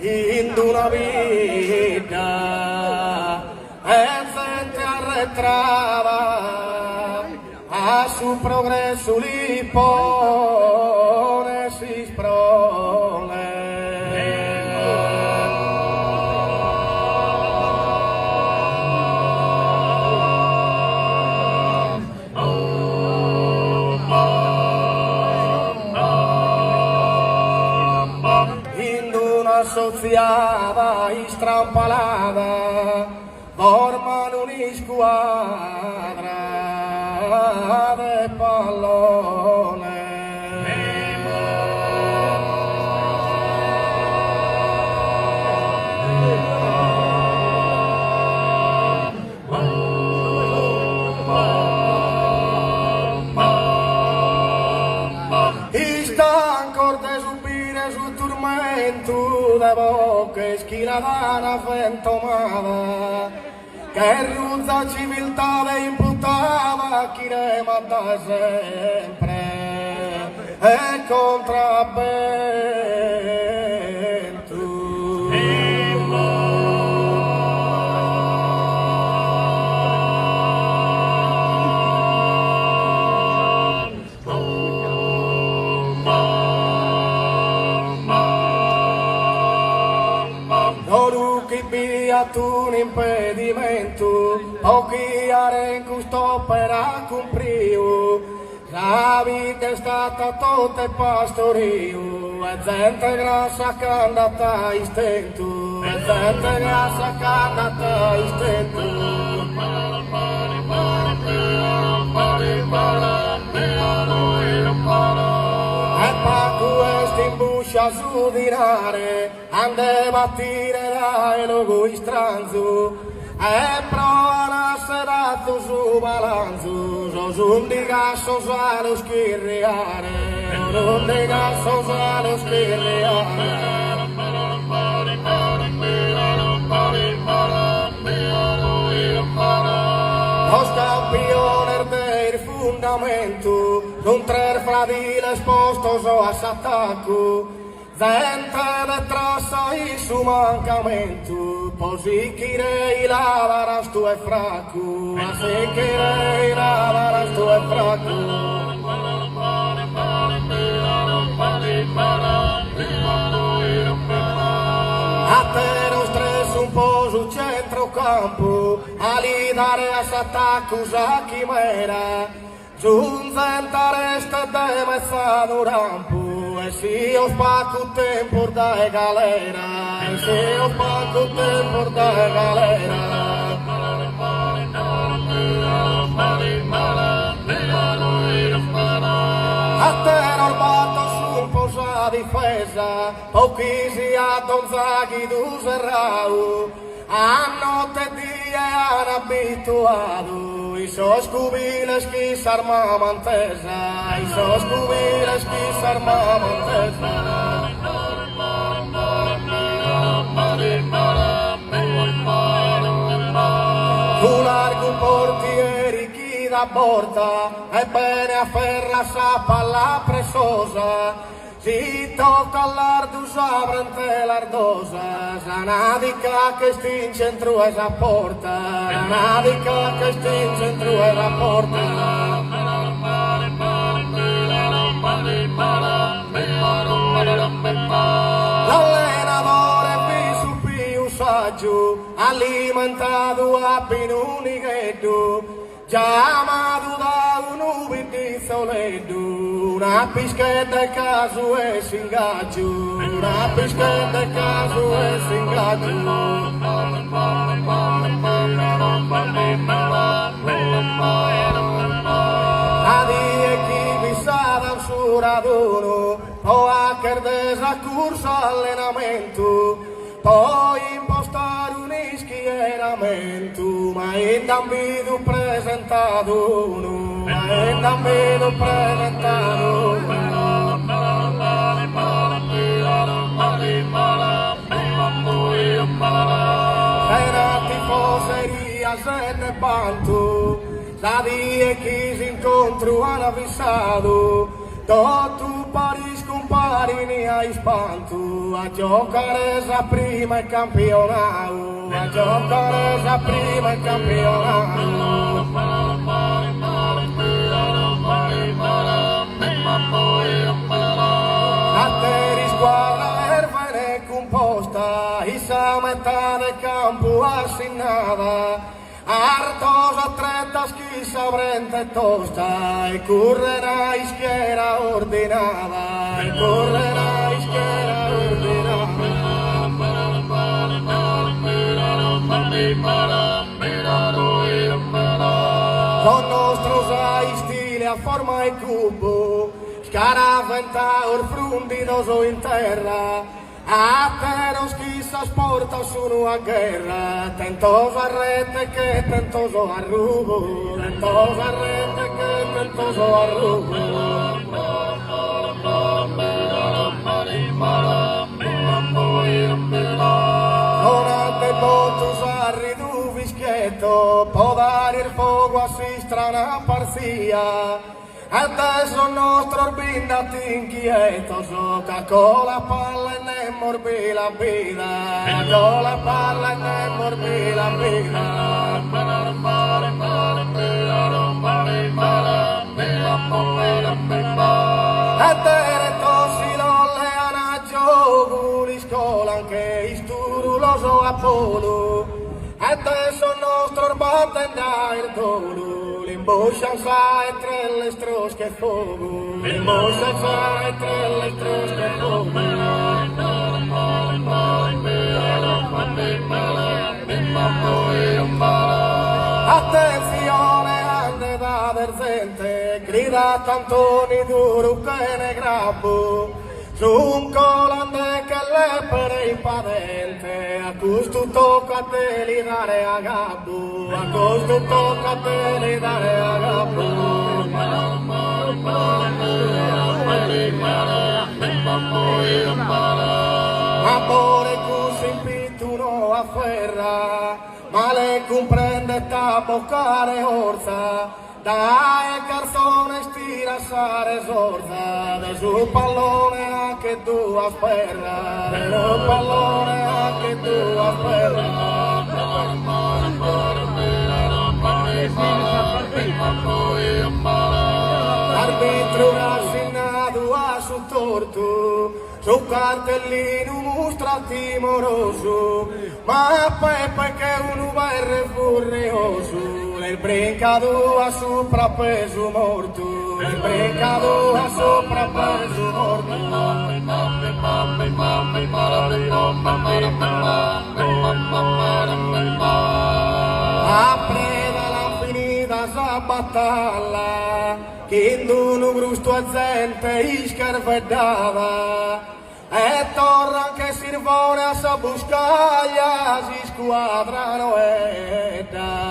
in una vita e gente arretrava a su progresso li pone si sprone. Associada e strampalada formano una squadra de pallone. E sta ancora de subire su tormento de bocche schilada fantomada che ruzza civiltà le imputava chi ne manda sempre e contrabbento. Tu un impedimento, pochi are gusto per accumplire, la vita è stata tutta pastorio, e gente grassa che è andata in stento, e gente grassa che è andata in stento. E pa questo imbuscia su dinare, ande battire dai logo istranzo, e prova a serato su balanzo, so su di gasso sa lo schirriare, non di gasso sa lo schirriare. Lo scampione del fondamento, non tre fradile spostoso a s'attacco, gente de trassa il suo mancamento, così chi rei lavaras tu è fracco, ma se chi rei lavaras tu è fracco. A te lo stress un po' sul centrocampo, a lì dare a s'attacco sa chimera, giunzenta resta de mezza un rampo, e se io spacco tempo da galera, e se io spacco tempo da galera. A te non batto su un po' sa difesa, pochi si addonzaghi du serrau, a notte die hanno abituato, i so scubiles chi s'arma mantesa, i so scubiles chi s'arma mantesa. Tu largo portieri chi da porta, e bene afferra sa palla presosa, si tocca all'ardusa brante l'ardosa, sanadica che sti in centro e sa porta, sanadica che sti in centro e sa porta. L'allenatore vi su più saggio, alimentato a pinunighetto, chiamato da un ubidizzoletto, una pischetta e caso e s'ingaggio, una pischetta e caso e s'ingaggio. Adie chi vi sa da un suo raduno, o a che desaccorso allenamento, poi impostare un schieramento, ma in dambido presentato uno, ma in dambido presentato uno. Era tifoseria se ne banto, sa die chi si incontro hanno avvisato, tu Paris compare farini a spantu, a giocare a prima il campionato, a giocare a prima il campionato. A te di squadra ervene composta, isa metà del campo assignata, Artosa trenta schissa brenta e tosta, e correrà in schiera ordinata, e correrà in schiera ordinata. Con nostro sai stile a forma in cubo, scaraventa or frundidoso in terra, a te non schissa sporta sono a guerra, tentoso a rete che tentoso a rubo, tentoso a rete che tentoso a rubo. Non ha dei botus a ridu fischietto, può dare il fuoco a sistra una parzia. Adesso il nostro orbindato inquieto, gioca con la palla e ne morbi la vita, con la palla e ne morbi la vita. E te tossi non le hanno gioco di scuola anche isturuloso Apollo, adesso il nostro orbante da il dolo. L'imboschan sa e tre le strosche fuoco, l'imboschan sa e tre le strosche fuoco. Attenzione ande da versente, grida Antoni duro che ne grabbo, su un colande che le per impadente, a questo tocca a te li dare a gabbo, a questo tocca a te li dare a gabbo. Amore così impituno a ferra, ma le comprende ta boccare orza, dai carzone stira sare sorda, de su pallone anche tu asperra, de su pallone anche tu asperra. Arbitro assegnato a su torto, su cartellino mostra timoroso, ma Peppe che è un uberre furioso, il brincato a soprappeso morto, il brincato a soprappeso morto. Apreda la finita sa battaglia, che in un grusto a gente iscarveddava, e torna che si rivore a sa buscaglia, si squadrano e da.